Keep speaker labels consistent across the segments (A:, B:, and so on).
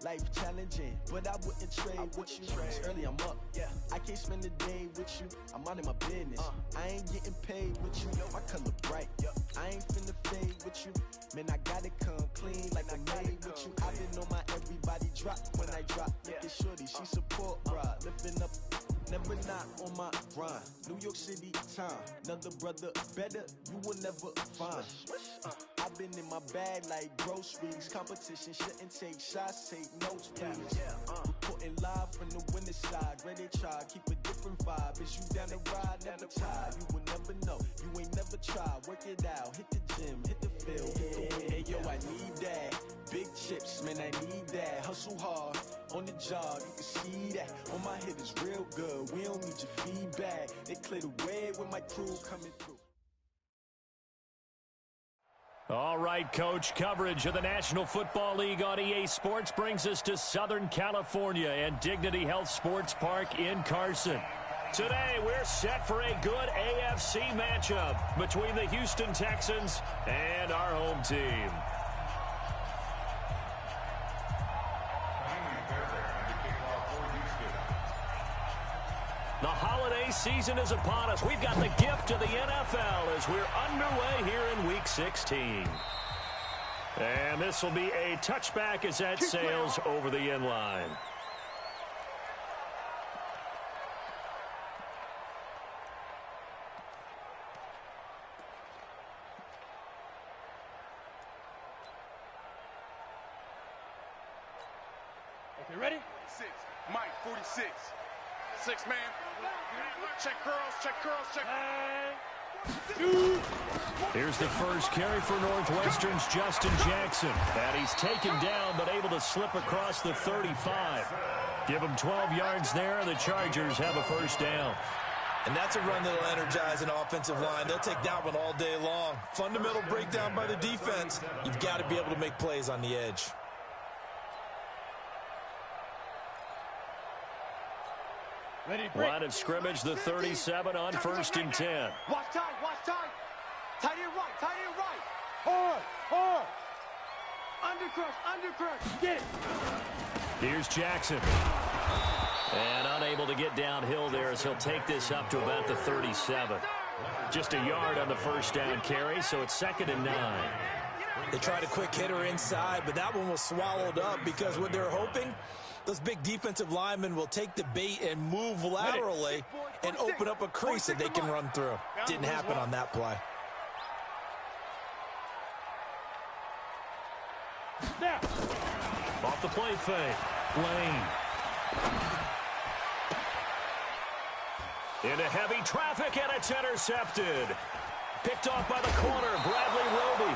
A: life challenging, but I wouldn't trade with you. It's early, I'm up. I can't spend the day with you. I'm minding my business. I ain't getting paid with you. My color bright. I ain't finna fade with you. Man, I gotta come clean like I made with you. I've been on my everybody drop when I drop. Look at shorty, she support ride. Lifting up, never not on my grind. New York City time, another brother better, you will never find. I've been in my bag like groceries. Competition shouldn't take shots, take notes, please. Reporting live from the winning side. Ready to try, keep a different vibe. Is you down the ride, never tired. You will never know, you ain't never tried. Work it out, hit the gym, hit the field, hit the wind. Hey yo, I need that. Big chips, man, I need that. Hustle hard, on the job, you can see that. On my head is real good, we don't need your feedback. They clear the way with my crew coming through.
B: All right, Coach, coverage of the National Football League on EA Sports brings us to Southern California and Dignity Health Sports Park in Carson. Today, we're set for a good AFC matchup between the Houston Texans and our home team. The holiday season is upon us. We've got the gift of the NFL as we're underway here in Week 16. And this will be a touchback as that sails over the end line.
C: Okay, ready?
D: 6, Mike, 46. 6 man. Check curls, check.
B: Here's the first carry for Northwestern's Justin Jackson. And he's taken down but able to slip across the 35. Give him 12 yards there. The Chargers have a first down.
E: And that's a run that'll energize an offensive line. They'll take that one all day long. Fundamental breakdown by the defense. You've got to be able to make plays on the edge.
B: Line of scrimmage, the 37 on 1st and 10.
C: Watch tight. Tight end right. Hard. Undercrush. Get it.
B: Here's Jackson. And unable to get downhill there as he'll take this up to about the 37. Just a yard on the first down carry, so it's 2nd and 9.
E: They tried a quick hitter inside, but that one was swallowed up because what they're hoping, those big defensive linemen will take the bait and move laterally and open up a crease that they can run through. Didn't happen on that play.
B: Off the play fake. Lane. Into heavy traffic, and it's intercepted. Picked off by the corner, Bradley Roby.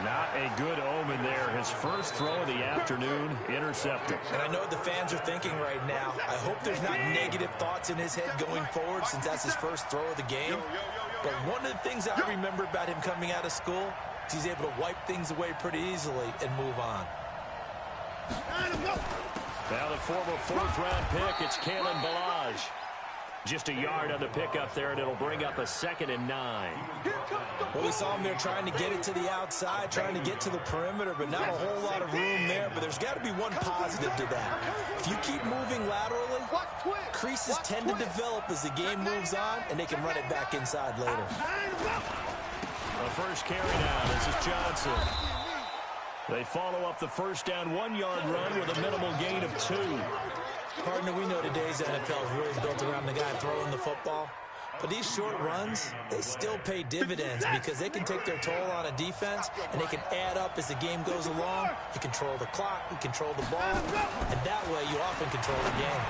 B: Not a good omen there. His first throw of the afternoon, intercepted.
E: And I know what the fans are thinking right now. I hope there's not negative thoughts in his head going forward since that's his first throw of the game. But one of the things I remember about him coming out of school is he's able to wipe things away pretty easily and move on.
B: Now the former 4th-round pick, it's Kalen Ballage. Just a yard on the pickup there, and it'll bring up a 2nd and 9.
E: Well, we saw him there trying to get it to the outside, trying to get to the perimeter, but not a whole lot of room there. But there's got to be one positive to that. If you keep moving laterally, creases tend to develop as the game moves on, and they can run it back inside later.
B: The first carry now, this is Johnson. They follow up the first down 1-yard run with a minimal gain of 2.
E: Partner, we know today's NFL is really built around the guy throwing the football. But these short runs, they still pay dividends because they can take their toll on a defense, and they can add up as the game goes along. You control the clock, you control the ball, and that way you often control the game.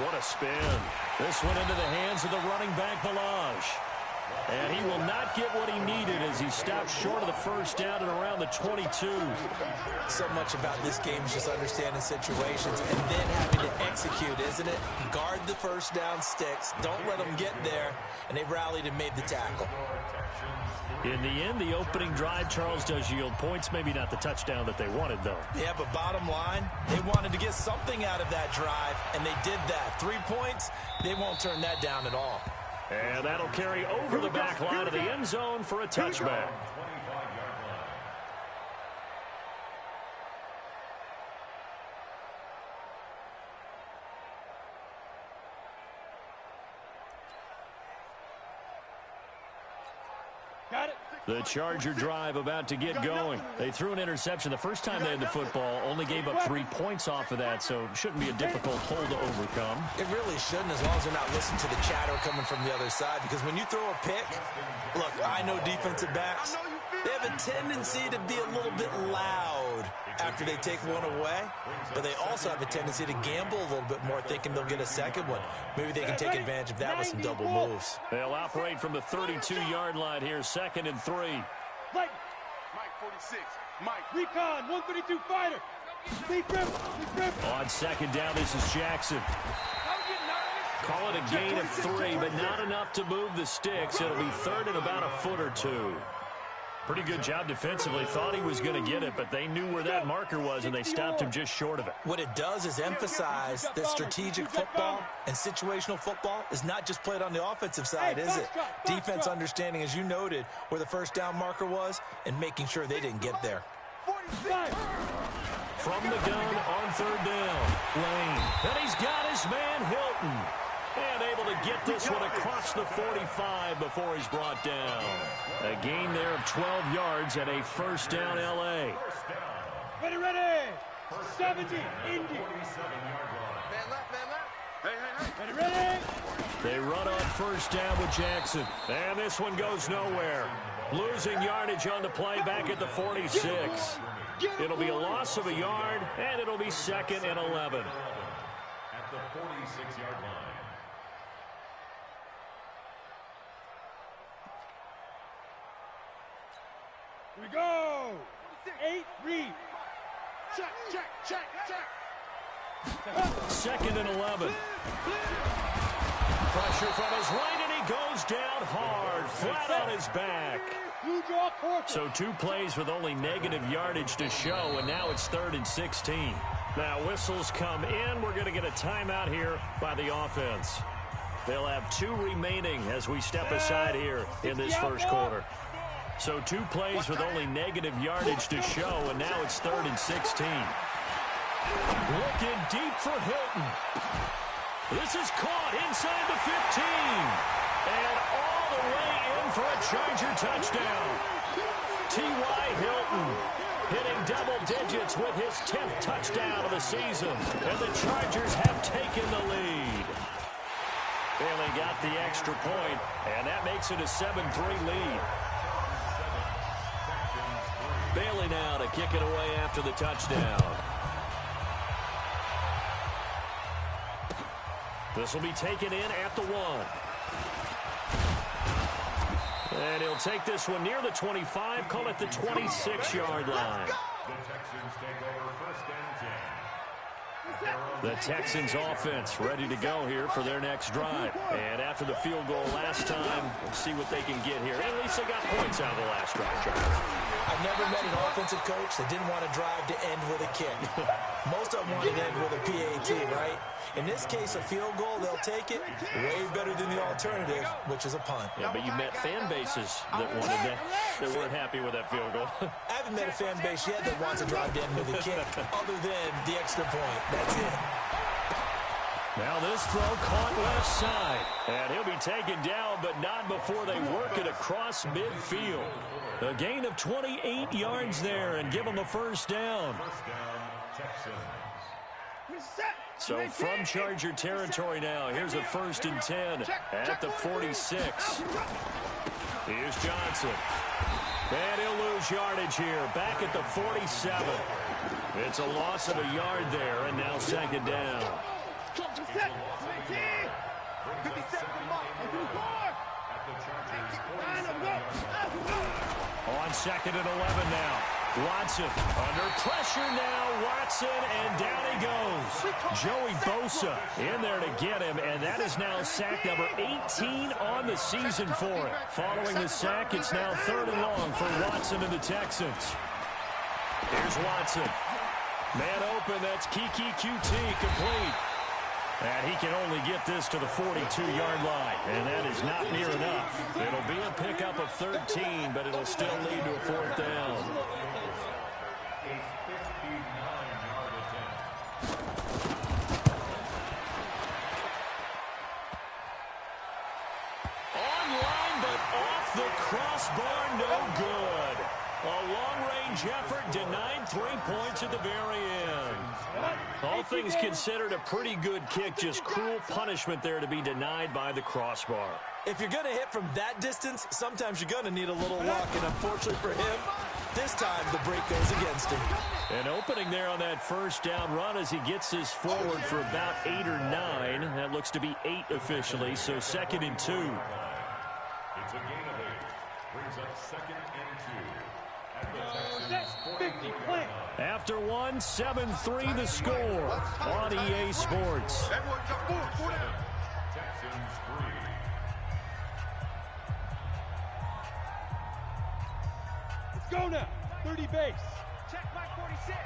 B: What a spin. This one into the hands of the running back, Ballage. And he will not get what he needed as he stopped short of the first down at around the 22.
E: So much about this game is just understanding situations and then having to execute, isn't it? Guard the first down sticks. Don't let them get there. And they rallied and made the tackle.
B: In the end, the opening drive, Charles, does yield points. Maybe not the touchdown that they wanted, though.
E: Yeah, but bottom line, they wanted to get something out of that drive, and they did that. 3 points, they won't turn that down at all.
B: And that'll carry over the back line of the end zone for a touchback.
C: Got it.
B: The Charger drive about to get going. They threw an interception the first time they had the football, only gave up 3 points off of that, so it shouldn't be a difficult hole to overcome.
E: It really shouldn't, as long as they're not listening to the chatter coming from the other side, because when you throw a pick, look, I know defensive backs, they have a tendency to be a little bit loud after they take one away, but they also have a tendency to gamble a little bit more, thinking they'll get a second one. Maybe they can take advantage of that with some double moves.
B: They'll operate from the 32-yard line here, 2nd and 3.
C: Mike
D: 46. Mike.
C: Recon, 132 fighter. Deep rip.
B: On 2nd down, this is Jackson. Call it a gain of 3, but not enough to move the sticks. It'll be 3rd and about a foot or 2. Pretty good job defensively. Thought he was going to get it, but they knew where that marker was, and they stopped him just short of it.
E: What it does is emphasize that strategic football and situational football is not just played on the offensive side, is it? Defense understanding, as you noted, where the first down marker was and making sure they didn't get there.
B: From the gun on 3rd down, Lane. And he's got his man, Hilton. And able to get this one across the 45 before he's brought down. A gain there of 12 yards and a 1st down, L.A.
C: Ready. 70, Indy. Ready.
B: They run on 1st down with Jackson. And this one goes nowhere. Losing yardage on the play back at the 46. It'll be a loss of a yard, and it'll be 2nd and 11.
F: At the 46-yard line.
C: Here we go. 8, read.
D: Check.
B: 2nd and 11. Pressure from his right, and he goes down hard, flat on his back. So 2 plays with only negative yardage to show, and now it's 3rd and 16. Now whistles come in. We're going to get a timeout here by the offense. They'll have 2 remaining as we step aside here in this first quarter. So 2 plays with only negative yardage to show, and now it's 3rd and 16. Looking deep for Hilton. This is caught inside the 15. And all the way in for a Charger touchdown. T.Y. Hilton hitting double digits with his 10th touchdown of the season. And the Chargers have taken the lead. Bailey got the extra point, and that makes it a 7-3 lead. Bailey now to kick it away after the touchdown. This will be taken in at the 1. And he'll take this one near the 25, call it the 26-yard line.
F: The Texans take over 1st and 10.
B: The Texans offense ready to go here for their next drive. And after the field goal last time, we'll see what they can get here. At least they got points out of the last drive, Charles.
E: I've never met an offensive coach that didn't want to drive to end with a kick. Most of them want to end with a PAT, right? In this case, a field goal, they'll take it. Way better than the alternative, which is a punt.
B: Yeah, but you met fan bases that wanted that, that weren't happy with that field goal.
E: I haven't met a fan base yet that wants to drive to end with a kick, other than the extra point. That's it.
B: Now this throw caught left side. And he'll be taken down, but not before they work it across midfield. A gain of 28 yards there and give them a 1st down.
F: 1st down, Texans.
B: So from Charger territory now, here's a 1st and 10 at the 46. Here's Johnson. And he'll lose yardage here, back at the 47. It's a loss of a yard there, and now 2nd down. On 2nd and 11 now. Watson under pressure now. Watson, and down he goes. Joey Bosa in there to get him, and that is now sack number 18 on the season for him. Following the sack, it's now 3rd and long for Watson and the Texans. Here's Watson. Man open, that's Kiki QT complete. And he can only get this to the 42-yard line, and that is not near enough. It'll be a pickup of 13, but it'll still lead to a 4th down. Online, but off the crossbar range effort denied 3 points at the very end. All things considered, a pretty good kick, just cruel punishment there to be denied by the crossbar.
E: If you're going to hit from that distance, sometimes you're going to need a little luck, and unfortunately for him, this time the break goes against him.
B: An opening there on that first down run as he gets this forward for about 8 or 9. That looks to be 8 officially, so 2nd and 2.
F: It's a gain of 8. Brings up 2nd and 2. At the Texans 40 yard line.
B: After 1, 7-3 the score on EA Sports.
D: Everyone come forward.
F: Texans 3.
C: Let's go now. 30 base.
D: Check Mike 46.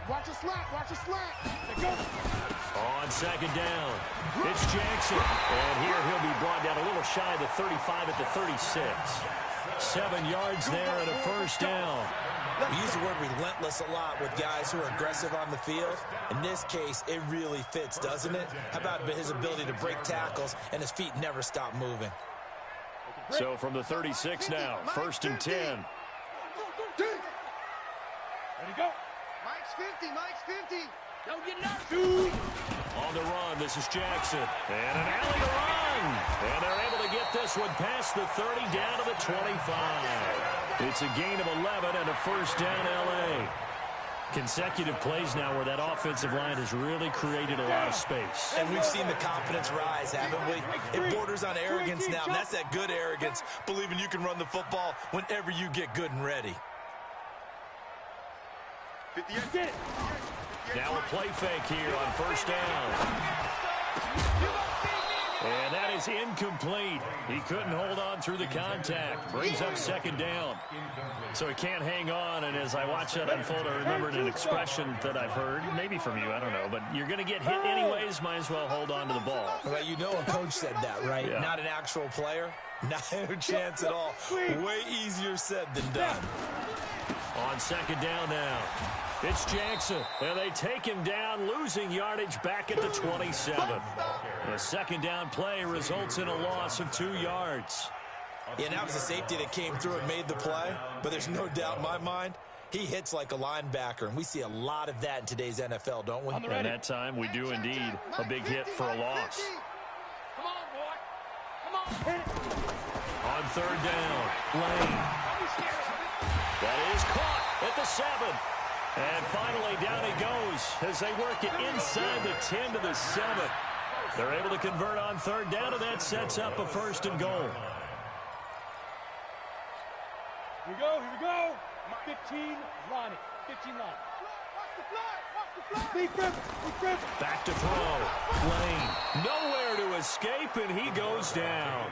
D: Watch a slant. Watch a slant.
C: Let's go.
B: On 2nd down, it's Jackson. And here he'll be brought down a little shy of the 35 at the 36. 7 yards there and a first down.
E: We use the word relentless a lot with guys who are aggressive on the field. In this case, it really fits, doesn't it? How about his ability to break tackles and his feet never stop moving?
B: So from the 36 now, 1st and 10.
C: Ready to go.
D: Mike's 50. Mike's 50.
C: Don't get nervous.
B: On the run, this is Jackson. And an alley to run. And they're able to get this one past the 30 down to the 25. It's a gain of 11 and a first down L.A. Consecutive plays now where that offensive line has really created a lot of space.
E: And we've seen the confidence rise, haven't we? It borders on arrogance now, and that's that good arrogance, believing you can run the football whenever you get good and ready.
D: 58.
C: Get it.
B: Now a play fake here on first down. And that is incomplete. He couldn't hold on through the contact. Brings up 2nd down. So he can't hang on, and as I watch that unfold, I remembered an expression that I've heard, maybe from you, I don't know, but you're going to get hit anyways, might as well hold on to the ball.
E: Well, you know a coach said that, right?
B: Yeah.
E: Not an actual player. Not a chance at all. Way easier said than done.
B: On 2nd down now, it's Jackson, and they take him down, losing yardage back at the 27. The 2nd down play results in a loss of 2 yards.
E: Yeah, and that was a safety that came through and made the play, but there's no doubt in my mind, he hits like a linebacker, and we see a lot of that in today's NFL, don't we?
B: And that time, we do indeed a big hit for a loss.
C: Come on, boy. Come on. Hit it.
B: On 3rd down, Lane. That is caught at the 7. And finally, down he goes as they work it inside the 10 to the 7. They're able to convert on 3rd down, and that sets up a 1st and goal.
C: Here we go. Here we go. 15 line it. 15 line. Big grip. Big grip.
B: Back to throw. Lane. Nowhere to escape, and he goes down.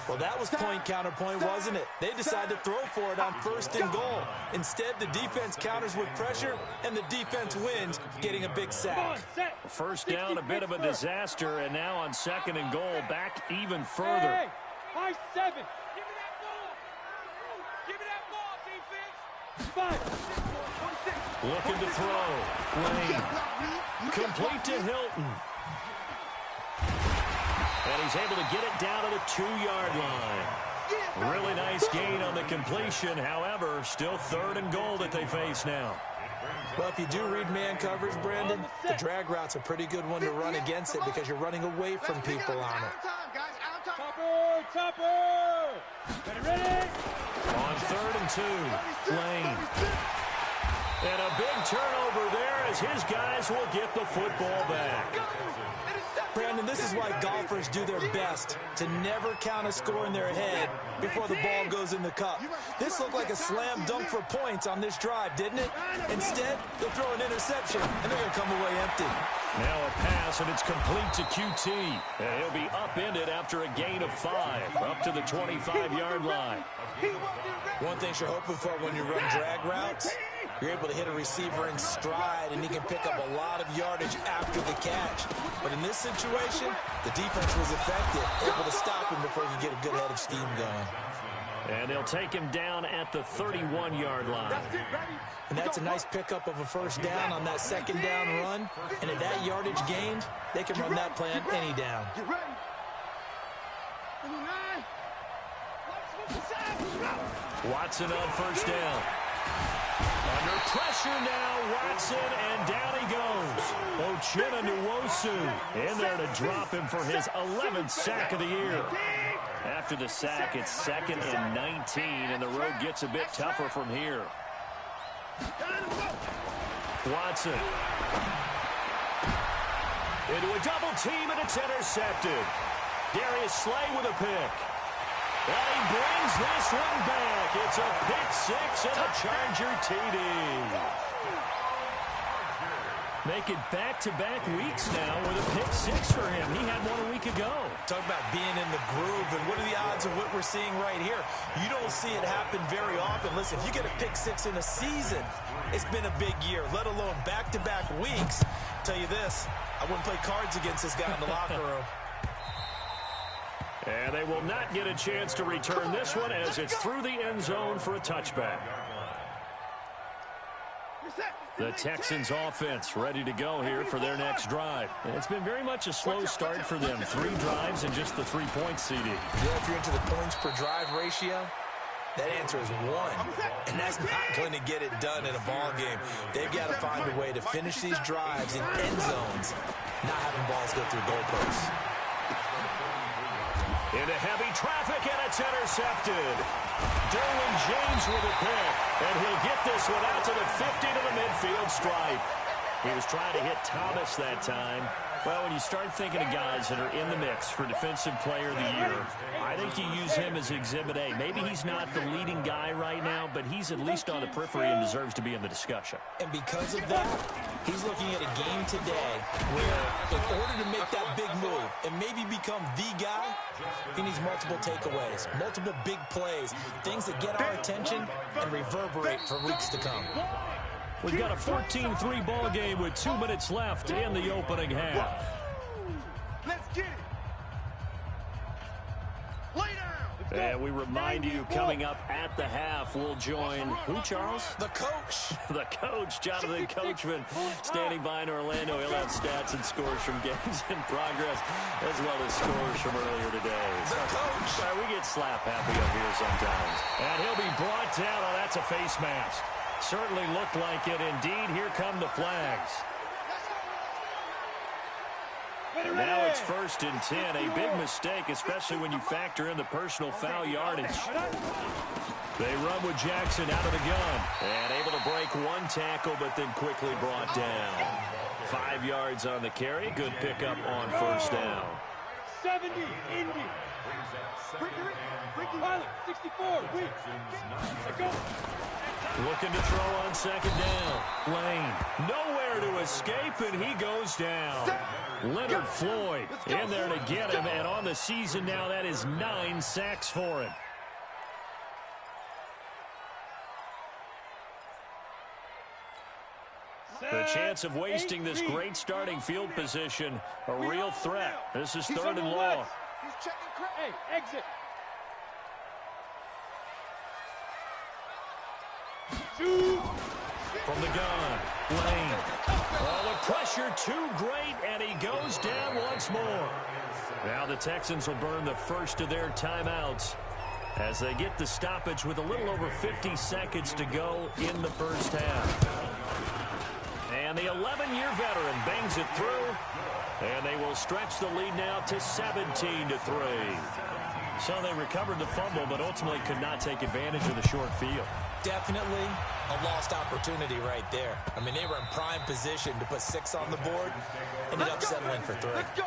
E: Well, that was point counterpoint, wasn't it? They decided to throw for it on 1st and goal. Instead, the defense counters with pressure, and the defense wins, getting a big sack.
B: First down, a bit of a disaster, and now on 2nd and goal, back even further.
C: Hey, high 7. Give me that ball. Give me that ball, defense. 5.
B: Looking to throw. Lane. Complete to Hilton. And he's able to get it down to the 2-yard line. Really nice gain on the completion. However, still 3rd and goal that they face now.
E: Well, if you do read man coverage, Brandon, the drag route's a pretty good one to run against it because you're running away from people on it.
C: Topper, topper. Ready.
B: On 3rd and 2, Lane. And a big turnover there as his guys will get the football back.
E: Brandon, this is why golfers do their best to never count a score in their head before the ball goes in the cup. This looked like a slam dunk for points on this drive, didn't it? Instead, they'll throw an interception, and they're going to come away empty.
B: Now a pass, and it's complete to QT. And he'll be upended after a gain of 5, up to the 25-yard line.
E: One thing you're hoping for when you run drag routes, you're able to hit a receiver in stride, and he can pick up a lot of yardage after the catch. But in this situation, the defense was effective, able to stop him before he could get a good head of steam going.
B: And they'll take him down at the 31-yard line.
E: And that's a nice pickup of a 1st down on that 2nd down run. And at that yardage gained, they can run that play on any down.
B: Watson on 1st down. Under pressure now, Watson, and down he goes. htown00's in there to drop him for his 11th sack of the year. After the sack, it's 2nd and 19, and the road gets a bit tougher from here. Watson. Into a double team, and it's intercepted. Darius Slay with a pick. And he brings this one back. It's a pick six and a Charger TD. Make it back-to-back weeks now with a pick six for him. He had one a week ago.
E: Talk about being in the groove, and what are the odds of what we're seeing right here? You don't see it happen very often. Listen, if you get a pick six in a season, it's been a big year, let alone back-to-back weeks. I'll tell you this, I wouldn't play cards against this guy in the locker room.
B: And they will not get a chance to return this one as it's through the end zone for a touchback. The Texans offense ready to go here for their next drive. And it's been very much a slow start for them. 3 drives and just the 3 points, CD.
E: Yeah, if you're into the points per drive ratio, that answer is 1. And that's not going to get it done in a ball game. They've got to find a way to finish these drives in end zones, not having balls go through goalposts.
B: Into heavy traffic, and it's intercepted. Derwin James with a pick, and he'll get this one out to the 50 to the midfield stripe. He was trying to hit Thomas that time. Well, when you start thinking of guys that are in the mix for Defensive Player of the Year, I think you use him as Exhibit A. Maybe he's not the leading guy right now, but he's at least on the periphery and deserves to be in the discussion.
E: And because of that, he's looking at a game today where in order to make that big move and maybe become the guy, he needs multiple takeaways, multiple big plays, things that get our attention and reverberate for weeks to come.
B: We've got a 14-3 ball game with 2 minutes left in the opening half.
D: Let's get it. Lay down.
B: And we remind you, coming up at the half, we'll join who, Charles?
E: The coach.
B: The coach, Jonathan Coachman, standing by in Orlando. He'll have stats and scores from games in progress, as well as scores from earlier today.
E: The coach.
B: We get slap happy up here sometimes. And he'll be brought down. Oh, that's a face mask. Certainly looked like it. Indeed, here come the flags. Now it's 1st and 10. A big mistake, especially when you factor in the personal foul yardage. They run with Jackson out of the gun. And able to break 1 tackle, but then quickly brought down. 5 yards on the carry. Good pickup on 1st down.
C: 70, Indy. Pilot, 64, wait. Let's go.
B: Looking to throw on 2nd down. Lane, nowhere to escape, and he goes down. Leonard Floyd in there to get him, and on the season now, that is 9 sacks for him. The chance of wasting this great starting field position, a real threat. This is 3rd and long.
D: He's checking credit.
C: Hey, exit.
B: From the gun, Lane. Oh, the pressure too great, and he goes down once more. Now the Texans will burn the first of their timeouts as they get the stoppage with a little over 50 seconds to go in the first half. And the 11-year veteran bangs it through, and they will stretch the lead now to 17-3. So they recovered the fumble, but ultimately could not take advantage of the short field.
E: Definitely a lost opportunity right there. I mean, they were in prime position to put 6 on the board, ended up settling for 3.
D: Let's go.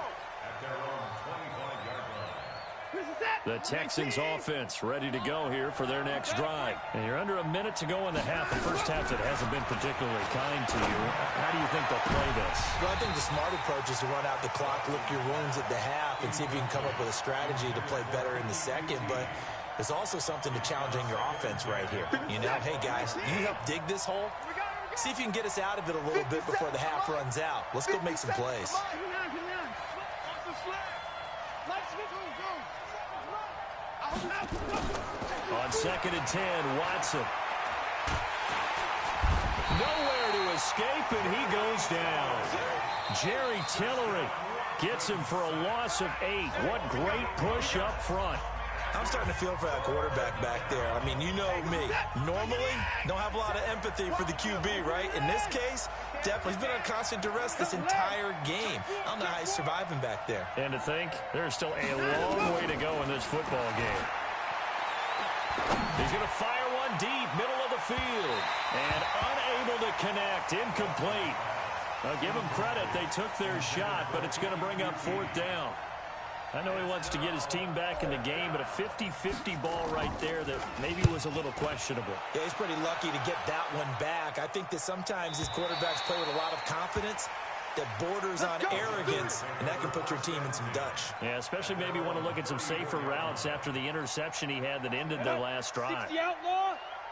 B: The Texans offense ready to go here for their next drive. And you're under a minute to go in the half. The first half that hasn't been particularly kind to you. How do you think they'll play this?
E: Well, I think the smart approach is to run out the clock, lick your wounds at the half, and see if you can come up with a strategy to play better in the second. But there's also something to challenging your offense right here. You know, hey, guys, you help dig this hole. See if you can get us out of it a little bit before the half runs out. Let's go make some plays.
B: On 2nd and 10, Watson. Nowhere to escape, and he goes down. Jerry Tillery gets him for a loss of 8. What great push up front.
E: I'm starting to feel for that quarterback back there. I mean, you know me. Normally, don't have a lot of empathy for the QB, right? In this case, definitely. He's been on constant duress this entire game. I don't know how he's surviving back there.
B: And to think, there's still a long way to go in this football game. He's going to fire one deep, middle of the field. And unable to connect, incomplete. I'll give him credit. They took their shot, but it's going to bring up 4th down. I know he wants to get his team back in the game, but a 50-50 ball right there that maybe was a little questionable.
E: Yeah, he's pretty lucky to get that one back. I think that sometimes these quarterbacks play with a lot of confidence that borders on arrogance, and that can put your team in some Dutch.
B: Yeah, especially maybe want to look at some safer routes after the interception he had that ended their last drive.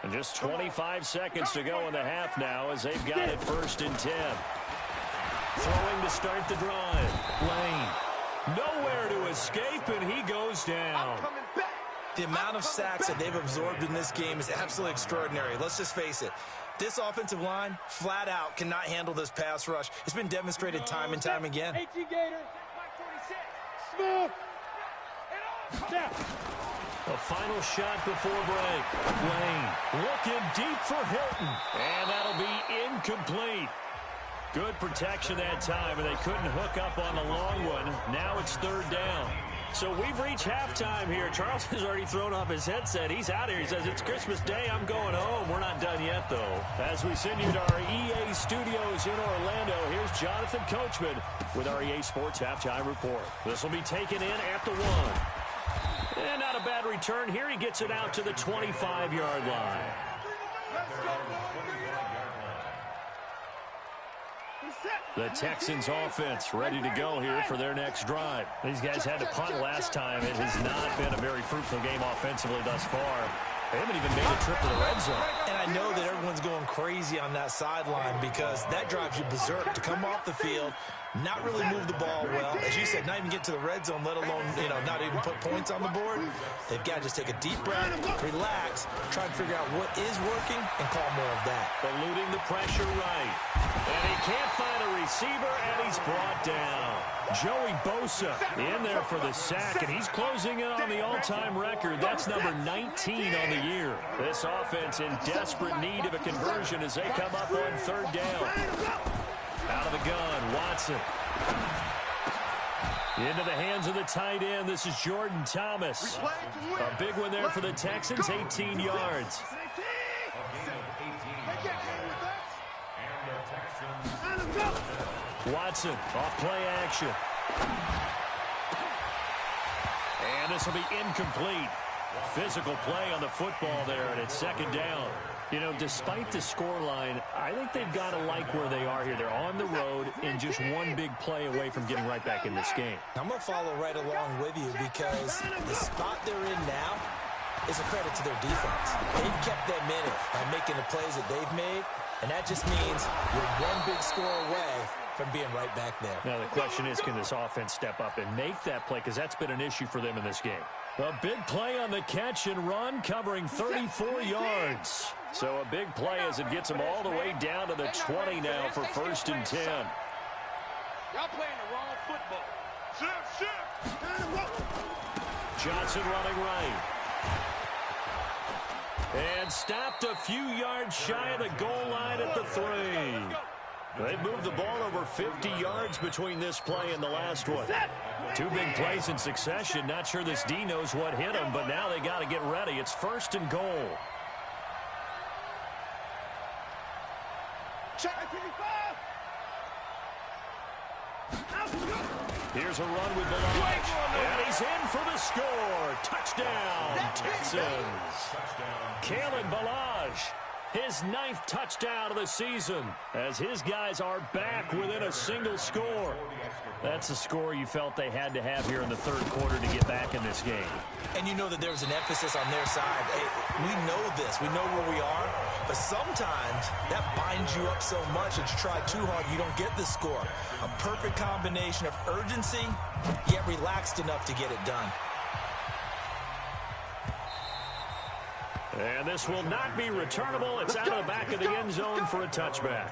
B: And just 25 seconds to go in the half now as they've got it 1st and 10. Throwing to start the drive. Lane. Nowhere to escape, and he goes down.
E: The amount of sacks that they've absorbed in this game is absolutely extraordinary. Let's just face it. This offensive line, flat out, cannot handle this pass rush. It's been demonstrated time and time again.
B: A final shot before break. Lane looking deep for Hilton, and that'll be incomplete. Good protection that time, and they couldn't hook up on the long one. Now it's 3rd down. So we've reached halftime here. Charles has already thrown off his headset. He's out here. He says, it's Christmas Day. I'm going home. We're not done yet, though. As we send you to our EA studios in Orlando, here's Jonathan Coachman with our EA Sports Halftime Report. This will be taken in at the 1. And not a bad return here. He gets it out to the 25-yard line. The Texans offense ready to go here for their next drive. These guys had to punt last time. It has not been a very fruitful game offensively thus far. They haven't even made a trip to the red zone.
E: And I know that everyone's going crazy on that sideline because that drives you berserk to come off the field, not really move the ball well. As you said, not even get to the red zone, let alone, not even put points on the board. They've got to just take a deep breath, relax, try and figure out what is working, and call more of that.
B: Eluding the pressure right. And he can't find a receiver, and he's brought down. Joey Bosa in there for the sack, and he's closing in on the all-time record. That's number 19 on the year. This offense in desperate need of a conversion as they come up on 3rd down. Out of the gun, Watson. Into the hands of the tight end. This is Jordan Thomas. A big one there for the Texans, 18 yards. Watson off play action. And this will be incomplete. Physical play on the football there, and it's 2nd down. Despite the scoreline, I think they've got to like where they are here. They're on the road and just one big play away from getting right back in this game.
E: I'm going to follow right along with you because the spot they're in now is a credit to their defense. They've kept them in it by making the plays that they've made, and that just means you're one big score away from being right back there.
B: Now the question is, can this offense step up and make that play? Because that's been an issue for them in this game. A big play on the catch and run, covering 34 yards. So a big play as it gets them all the way down to the 20 now for 1st and 10.
C: Y'all playing the wrong football.
B: Johnson running right. And stopped a few yards shy of the goal line at the 3. They've moved the ball over 50 yards between this play and the last one. 2 big plays in succession. Not sure this D knows what hit him, but now they got to get ready. It's 1st and goal. Here's a run with Balaj, and he's in for the score. Touchdown, Texans. Kalen Balaj, his 9th touchdown of the season, as his guys are back within a single score. That's a score you felt they had to have here in the 3rd quarter to get back in this game.
E: And you know that there was an emphasis on their side. Hey, we know this. We know where we are. But sometimes that binds you up so much that you try too hard, you don't get the score. A perfect combination of urgency, yet relaxed enough to get it done.
B: And this will not be returnable. It's out of the back of the end zone for a touchback.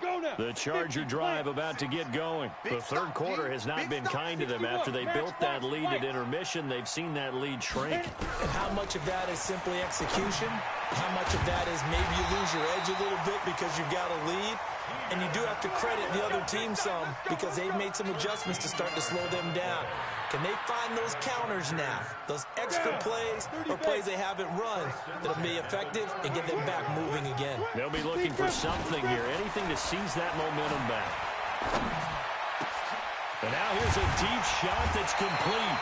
C: Let's go now.
B: The Charger drive about to get going. The third quarter has not been kind to them. After they built that lead at intermission, they've seen that lead shrink.
E: And how much of that is simply execution? How much of that is maybe you lose your edge a little bit because you've got a lead? And you do have to credit the other team some because they've made some adjustments to start to slow them down. Can they find those counters now, those extra plays or plays they haven't run that'll be effective and get them back moving again?
B: They'll be looking for something here, anything to seize that momentum back. And now here's a deep shot that's complete.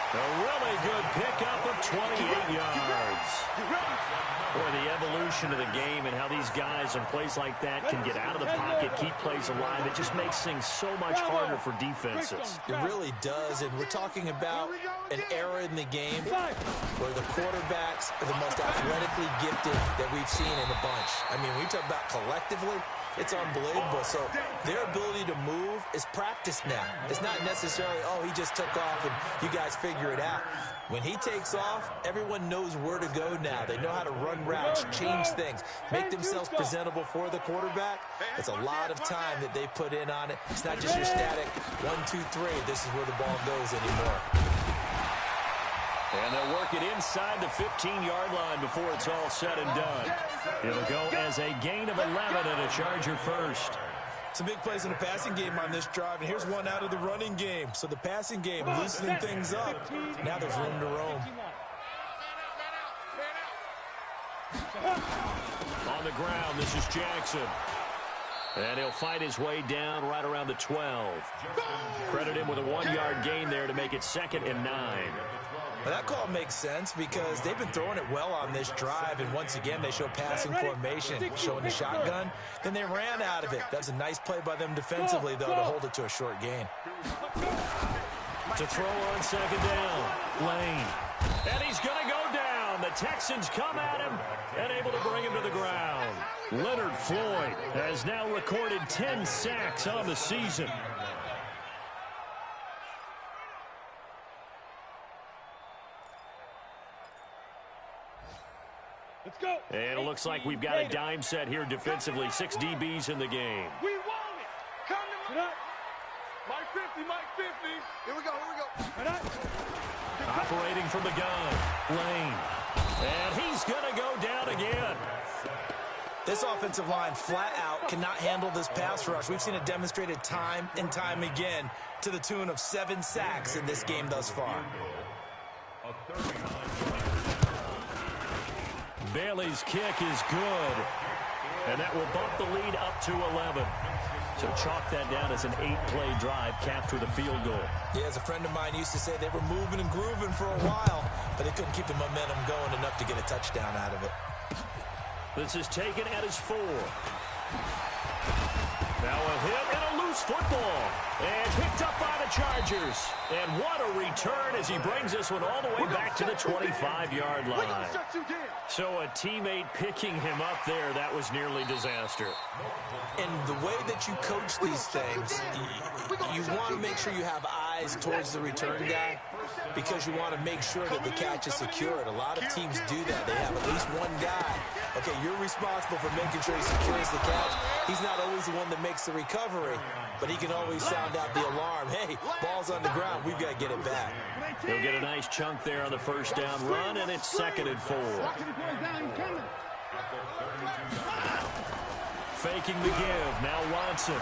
B: A really good pickup of 28 yards. Boy, the evolution of the game and how these guys in plays like that can get out of the pocket, keep plays alive, it just makes things so much harder for defenses.
E: It really does, and we're talking about an era in the game where the quarterbacks are the most athletically gifted that we've seen in a bunch. I mean, when you talk about collectively, it's unbelievable. So their ability to move is practiced now. It's not necessarily, oh, he just took off and you guys figure it out. When he takes off, everyone knows where to go now. They know how to run routes, change things, make themselves presentable for the quarterback. It's a lot of time that they put in on it. It's not just your static 1, 2, 3. This is where the ball goes anymore.
B: And they'll work it inside the 15-yard line before it's all said and done. It'll go as a gain of 11 and a Charger first.
E: Some big plays in the passing game on this drive, and here's one out of the running game. So the passing game loosening things up. Now there's room to roam.
B: On the ground, this is Jackson. And he'll fight his way down right around the 12. Credit him with a 1-yard gain there to make it 2nd and 9.
E: Well, that call makes sense because they've been throwing it well on this drive, and once again, they show passing formation, showing the shotgun. Then they ran out of it. That's a nice play by them defensively, though, to hold it to a short gain.
B: To throw on 2nd down, Lane. And he's going to go down. The Texans come at him and able to bring him to the ground. Leonard Floyd has now recorded 10 sacks on the season.
C: Let's go.
B: And it looks like we've got a dime set here defensively. 6 DBs in the game.
C: We want it. Come to Mike 50, Mike 50. Here we go, here we go.
B: Operating from the gun, Lane. And he's going to go down again.
E: This offensive line flat out cannot handle this pass rush. We've seen it demonstrated time and time again to the tune of 7 sacks in this game thus far.
B: Bailey's kick is good. And that will bump the lead up to 11. So chalk that down as an 8-play drive capped with a field goal.
E: Yeah, as a friend of mine used to say, they were moving and grooving for a while, but they couldn't keep the momentum going enough to get a touchdown out of it.
B: This is taken at his 4. Now a hit and a loose football. And picked up by the Chargers. And what a return as he brings this one all the way back to the 25-yard line. So a teammate picking him up there, that was nearly disaster.
E: And the way that you coach these things, you want to make sure you have eyes towards the return guy because you want to make sure that the catch is secured. A lot of teams do that. They have at least one guy. Okay, you're responsible for making sure he secures the catch. He's not always the one that makes the recovery, but he can always sound out the alarm. Hey, ball's on the ground. We've got to get it back.
B: He'll get a nice chunk there on the first down run, and it's 2nd and 4. Faking the give. Now Watson.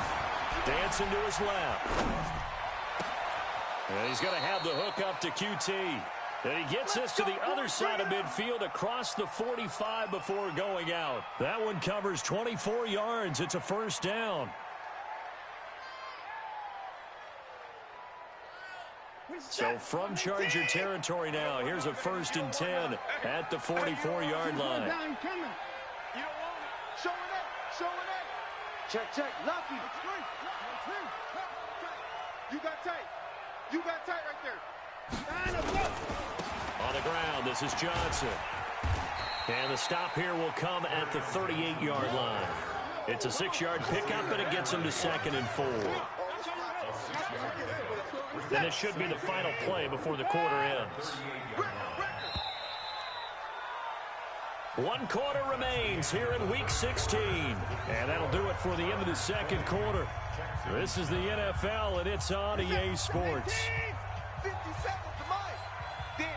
B: Dancing to his left. And he's going to have the hook up to QT. And he gets this to the other side of midfield across the 45 before going out. That one covers 24 yards. It's a first down. So from Charger territory now, here's a 1st and 10 at the 44-yard line.
D: Check, check. Lucky. You got tight. You got tight right there.
B: On the ground, this is Johnson. And the stop here will come at the 38-yard line. It's a 6-yard pickup, and it gets him to 2nd and 4. And this should be the final play before the quarter ends. 1 quarter remains here in Week 16. And that'll do it for the end of the second quarter. This is the NFL, and it's on EA Sports.
D: 50 seconds to Mike. Danny.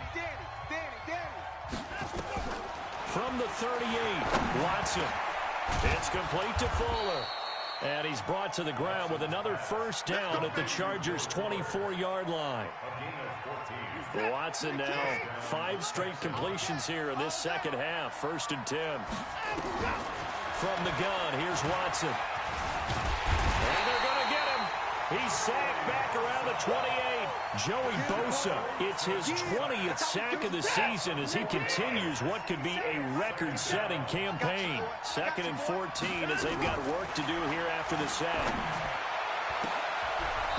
B: From the 38, Watson. It's complete to Fuller. And he's brought to the ground with another first down at the Chargers' 24-yard line. Watson now 5 straight completions here in this second half. 1st and 10. From the gun, here's Watson. And they're going to get him. He's sacked back around the 28. Joey Bosa, it's his 20th sack of the season as he continues what could be a record-setting campaign. 2nd and 14 as they've got work to do here after the sack.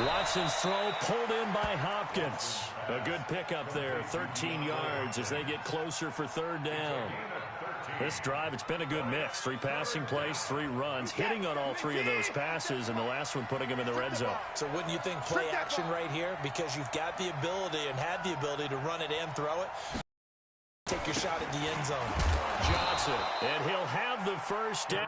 B: Watson's throw pulled in by Hopkins. A good pickup there, 13 yards as they get closer for 3rd down. This drive, it's been a good mix. 3 passing plays, 3 runs, hitting on all 3 of those passes, and the last one putting him in the red zone.
E: So wouldn't you think play action right here? Because you've got the ability and had the ability to run it and throw it. Take your shot at the end zone.
B: Johnson, and he'll have the first down.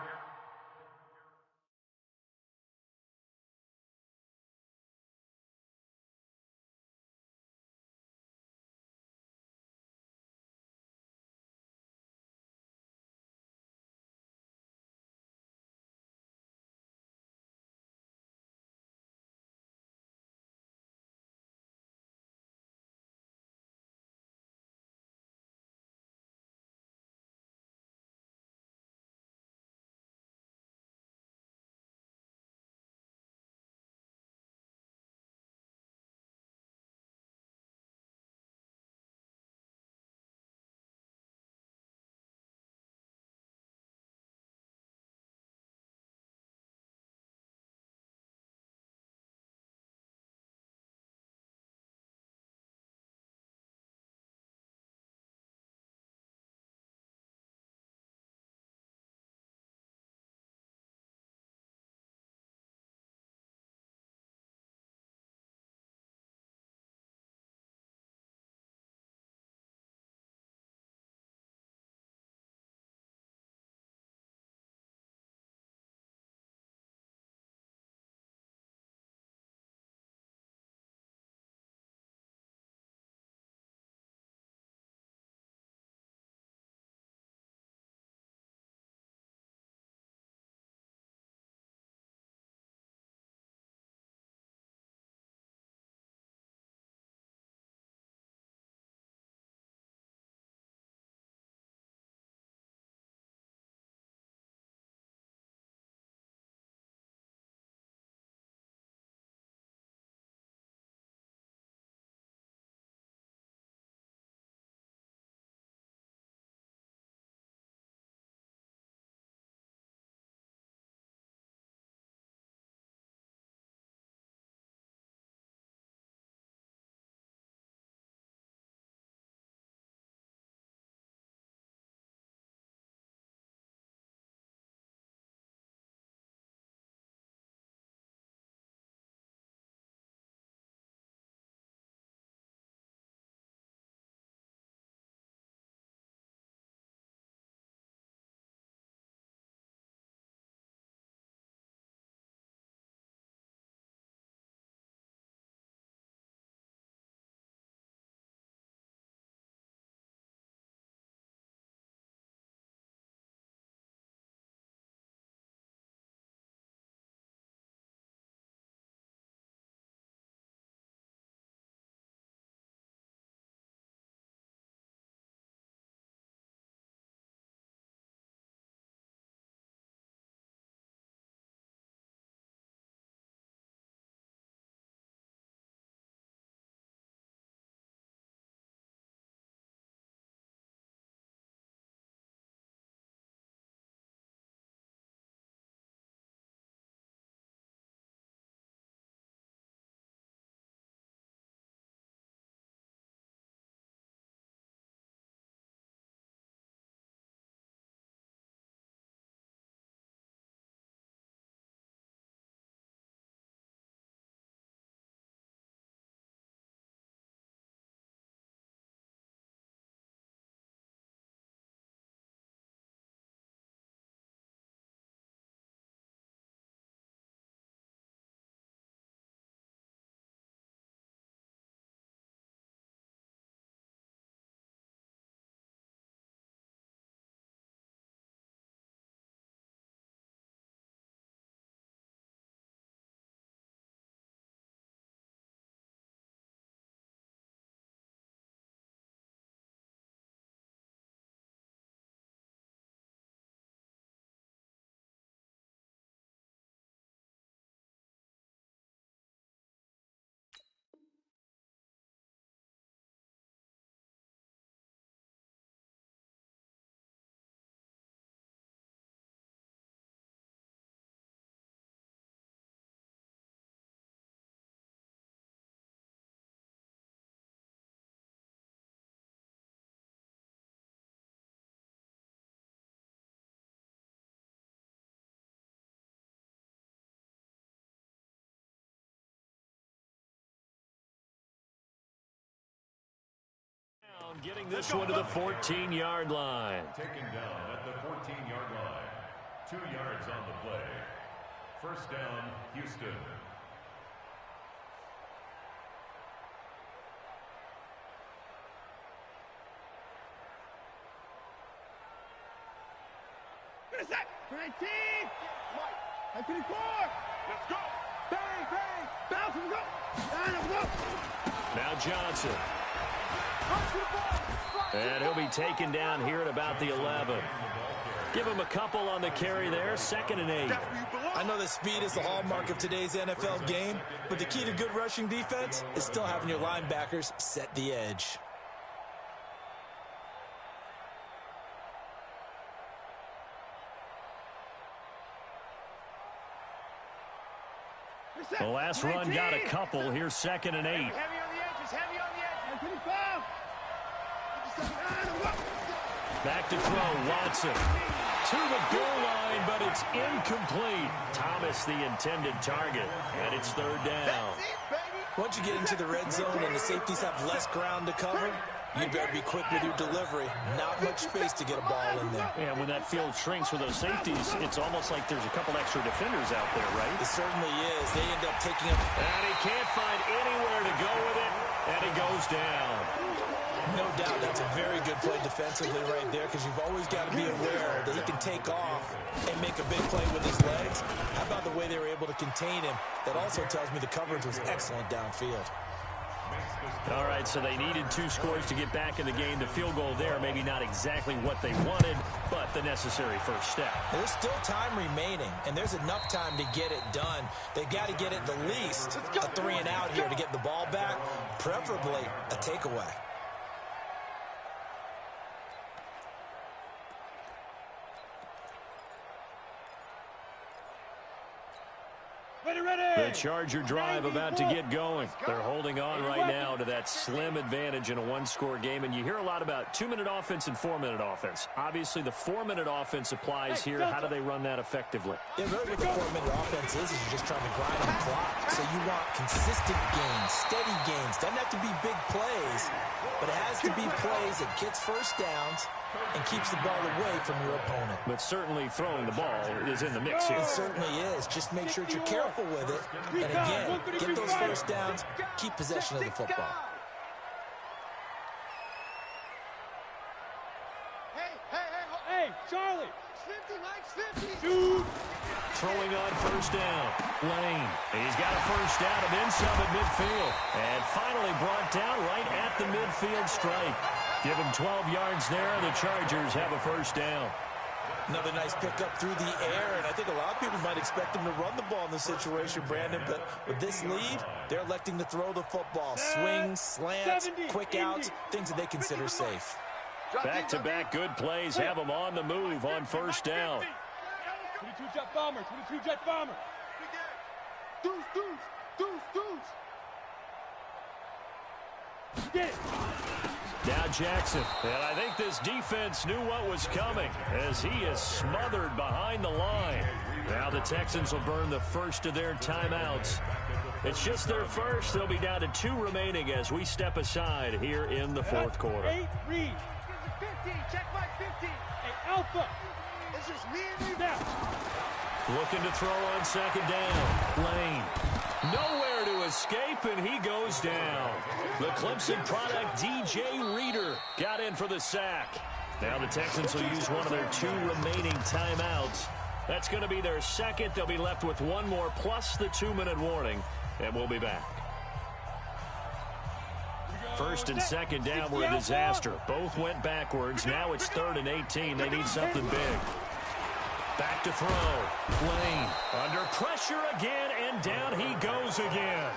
B: down, getting this one to the 14-yard line.
F: Taken down at the 14-yard line. 2 yards on the play. First down, Houston.
D: Finish that! 19! Mike, 54! Let's go! Bang, bang! Bounce, let's go! Line up, go!
B: Now Johnson. And he'll be taken down here at about the 11. Give him a couple on the carry there. 2nd and 8.
E: I know that speed is the hallmark of today's NFL game, but the key to good rushing defense is still having your linebackers set the edge.
B: The last run got a couple. Here's 2nd and 8.
D: Heavy on the edges, heavy on the edges. 25.
B: Back to throw, Watson. To the goal line, but it's incomplete. Thomas the intended target, and it's 3rd down.
E: Once you get into the red zone and the safeties have less ground to cover, you better be quick with your delivery. Not much space to get a ball in there.
B: And when that field shrinks with those safeties, it's almost like there's a couple extra defenders out there, right?
E: It certainly is. They end up taking up.
B: And he can't find anywhere to go with it, and he goes down.
E: No doubt that's a very good play defensively right there, because you've always got to be aware that he can take off and make a big play with his legs. How about the way they were able to contain him? That also tells me the coverage was excellent downfield.
B: All right, so they needed 2 scores to get back in the game. The field goal there, maybe not exactly what they wanted, but the necessary first step.
E: There's still time remaining, and there's enough time to get it done. They've got to get it the least a 3 and out here to get the ball back, preferably a takeaway.
B: The Charger drive about to get going. They're holding on right now to that slim advantage in a 1-score game. And you hear a lot about 2-minute offense and 4-minute offense. Obviously, the 4-minute offense applies here. How do they run that effectively?
E: Yeah, really what the 4-minute offense is you're just trying to grind on the clock. So you want consistent gains, steady gains. Doesn't have to be big plays, but it has to be plays that gets first downs and keeps the ball away from your opponent.
B: But certainly throwing the ball is in the mix here.
E: It certainly is. Just make sure that you're careful with it. And again, get those first downs, keep possession of the football.
C: Hey, Charlie.
D: 50, Mike, 50.
C: Dude.
B: Throwing on first down. Lane. He's got a first down and then some at midfield. And finally brought down right at the midfield stripe. Give him 12 yards there. The Chargers have a first down.
E: Another nice pickup through the air, and I think a lot of people might expect them to run the ball in this situation, Brandon, but with this lead, they're electing to throw the football. Swings, slants, quick outs, things that they consider safe.
B: Back-to-back good plays have them on the move on first down.
C: 22 jet bomber, 22 jet bomber. Deuce. Get it.
B: Now Jackson, and I think this defense knew what was coming as he is smothered behind the line. Now the Texans will burn the first of their timeouts. It's just their first. They'll be down to 2 remaining as we step aside here in the 4th quarter.
C: 8 read. 50, check my 50. Hey, Alpha.
D: It's just me and you now.
B: Looking to throw on 2nd down. Lane. Nowhere to escape, and he goes down. The Clemson product, DJ Reader, got in for the sack. Now the Texans will use one of their 2 remaining timeouts. That's going to be their second. They'll be left with 1 more plus the 2-minute warning, and we'll be back. 1st and 2nd down were a disaster. Both went backwards. Now it's 3rd and 18. They need something big. Back to throw. Lane under pressure again, and down he goes again.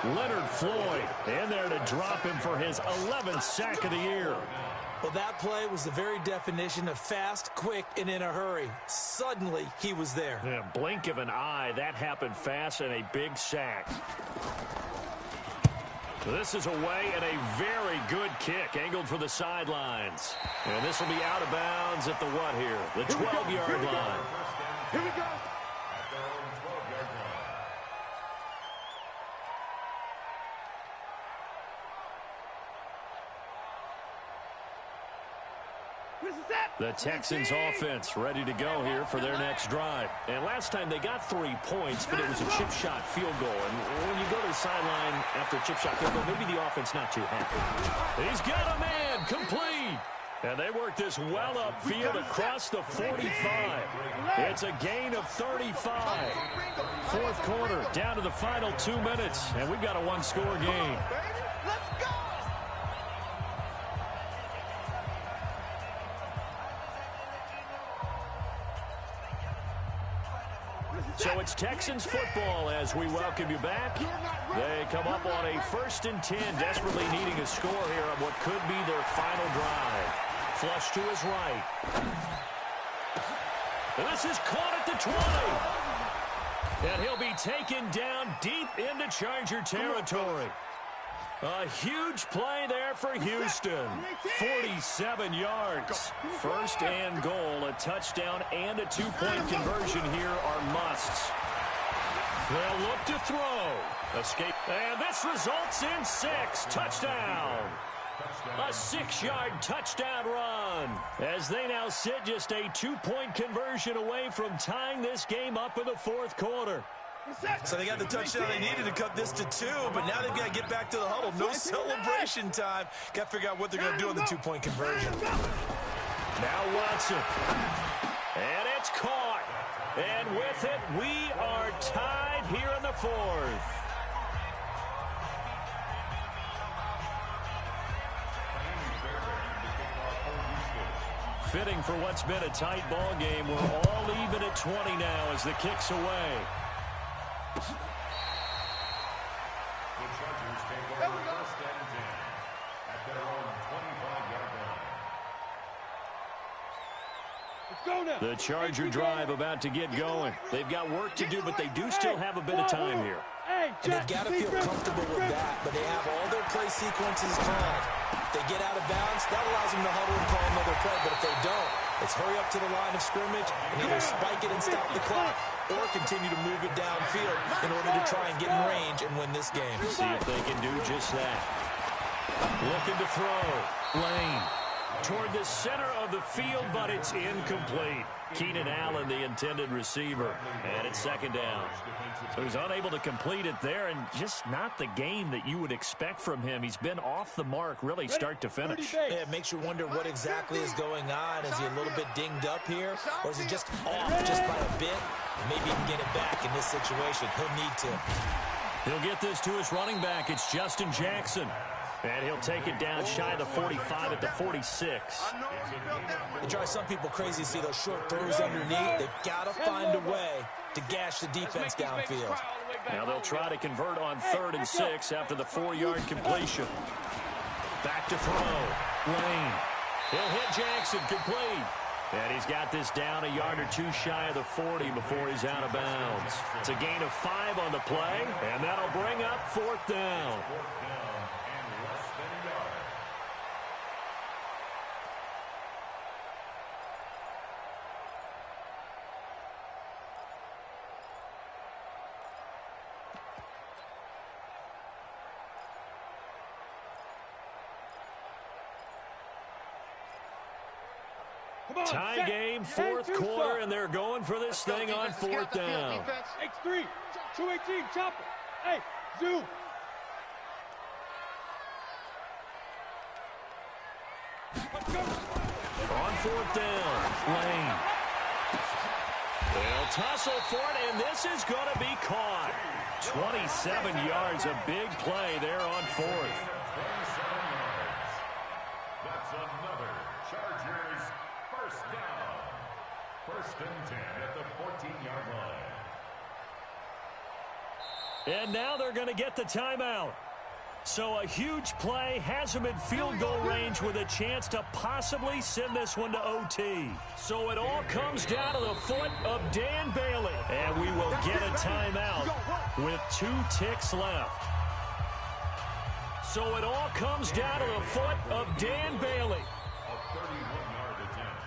B: Leonard Floyd in there to drop him for his 11th sack of the year.
E: Well, that play was the very definition of fast, quick, and in a hurry. Suddenly, he was there.
B: Yeah, blink of an eye, that happened fast, and a big sack. This is away, and a very good kick angled for the sidelines. And this will be out of bounds at the what here? The 12-yard line.
D: Here we go.
B: The Texans offense ready to go here for their next drive. And last time they got 3 points, but it was a chip shot field goal. And when you go to the sideline after a chip shot field goal, maybe the offense not too happy. He's got a man complete. And they work this well upfield across the 45. It's a gain of 35. Fourth quarter, down to the final 2 minutes. And we've got a one-score game. So it's Texans football as we welcome you back. They come up on a 1st and 10, desperately needing a score here on what could be their final drive. Flush to his right. And this is caught at the 20. And he'll be taken down deep into Charger territory. A huge play there for Houston. 47 yards. 1st and goal. A touchdown and a 2-point conversion here are musts. They'll look to throw. Escape. And this results in 6. Touchdown. A 6-yard touchdown run. As they now sit just a 2-point conversion away from tying this game up in the 4th quarter.
E: So they got the touchdown they needed to cut this to 2, but now they've got to get back to the huddle. No celebration time. Got to figure out what they're going to do on the 2-point conversion.
B: Now Watson. And it's caught. And with it, we are tied here in the 4th. Fitting for what's been a tight ball game. We're all even at 20 now as the kick's away.
F: The Chargers take over 1st and 10 at their own 25-yard line.
C: Let's go now.
B: The Charger drive about to get going. They've got work to do, but they do still have a bit of time here.
E: And they've got to feel comfortable with that, but they have all their play sequences called. If they get out of bounds, that allows them to huddle and call another play, but if they don't, it's hurry up to the line of scrimmage and either spike it and stop the clock or continue to move it downfield in order to try and get in range and win this game.
B: See if they can do just that. Looking to throw. Lane toward the center of the field, but it's incomplete. Keenan Allen, the intended receiver, and it's 2nd down. So he's unable to complete it there, and just not the game that you would expect from him. He's been off the mark, really, start to finish.
E: Yeah, it makes you wonder what exactly is going on. Is he a little bit dinged up here, or is he just off just by a bit? Maybe he can get it back in this situation. He'll need to.
B: He'll get this to his running back. It's Justin Jackson. And he'll take it down shy of the 45 at the 46.
E: It drives some people crazy to see those short throws underneath. They've got to find a way to gash the defense downfield.
B: Now they'll try to convert on 3rd and 6 after the 4-yard completion. Back to throw. Lane. He'll hit Jackson, complete. And he's got this down a yard or 2 shy of the 40 before he's out of bounds. It's a gain of 5 on the play, and that'll bring up 4th down. Tie game, 4th quarter, and they're going for this thing on 4th down.
C: X3, 218, chopper. Hey, zoom.
B: On 4th down, Lane. They'll tussle for it, and this is going to be caught. 27 yards, a big play there on 4th.
F: That's another Chargers first down. 1st and 10 at the 14-yard line.
B: And now they're going to get the timeout. So a huge play has them in field goal range with a chance to possibly send this one to OT. So it all comes down to the foot of Dan Bailey. And we will get a timeout with 2 ticks left. So it all comes down to the foot of Dan Bailey.
F: A 31-yard attempt.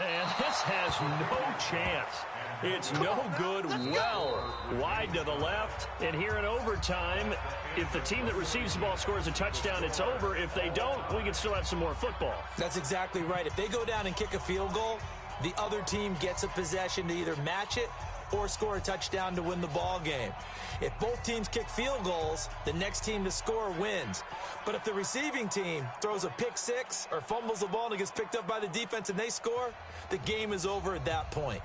B: And this has no chance. It's no good, well wide to the left. And here in overtime, if the team that receives the ball scores a touchdown, it's over. If they don't, we can still have some more football.
E: That's exactly right. If they go down and kick a field goal, the other team gets a possession to either match it or score a touchdown to win the ball game. If both teams kick field goals, the next team to score wins. But if the receiving team throws a pick six or fumbles the ball and it gets picked up by the defense and they score, the game is over at that point.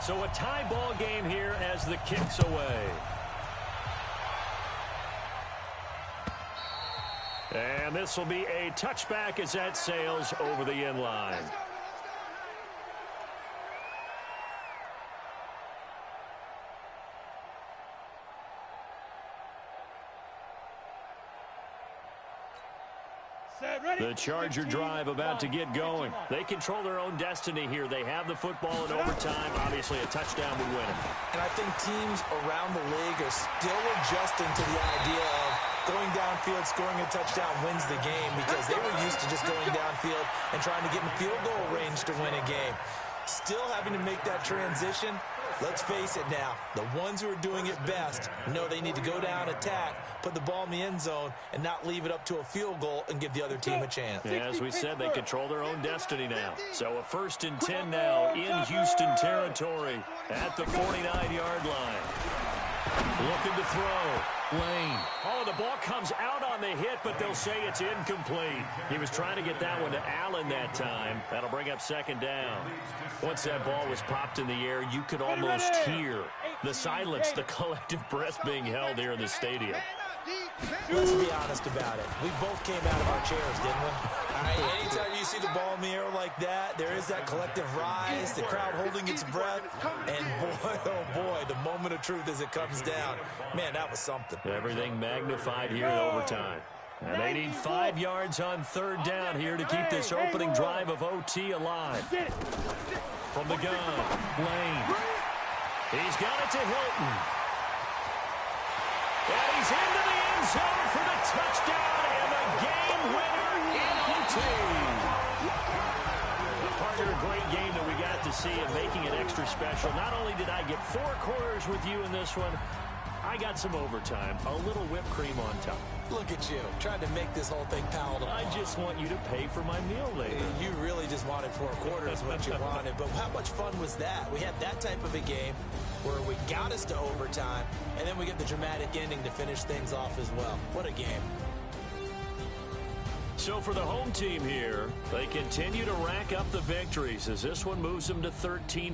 B: So a tie ball game here as the kick's away. And this will be a touchback as that sails over the end line. The Charger drive about to get going. They control their own destiny here. They have the football in overtime. Obviously, a touchdown would win it.
E: And I think teams around the league are still adjusting to the idea of going downfield, scoring a touchdown wins the game, because they were used to just going downfield and trying to get in field goal range to win a game. Still having to make that transition. Let's face it now, the ones who are doing it best know they need to go down, attack, put the ball in the end zone, and not leave it up to a field goal and give the other team a chance.
B: Yeah, as we said, they control their own destiny now. So a 1st and 10 now in Houston territory at the 49-yard line. Looking to throw. Lane. Oh, the ball comes out on the hit, but they'll say it's incomplete. He was trying to get that one to Allen that time. That'll bring up 2nd down. Once that ball was popped in the air, you could almost hear the silence, the collective breath being held here in the stadium.
E: Let's be honest about it. We both came out of our chairs, didn't we? Anytime you see the ball in the air like that, there is that collective rise, the crowd holding its breath, and boy, oh boy, the moment of truth as it comes down. Man, that was something.
B: Everything magnified here in overtime. And they need 5 yards on 3rd down here to keep this opening drive of OT alive. From the gun, Lane. He's got it to Hilton. And he's into the end zone for the touchdown and the game winner in OT. Partner, a great game that we got to see and making it extra special. Not only did I get 4 quarters with you in this one, I got some overtime, a little whipped cream on top.
E: Look at you, trying to make this whole thing palatable.
B: I just want you to pay for my meal later.
E: You really just wanted 4 quarters what you wanted, but how much fun was that? We had that type of a game where we got us to overtime, and then we get the dramatic ending to finish things off as well. What a game.
B: So for the home team here, they continue to rack up the victories as this one moves them to 13.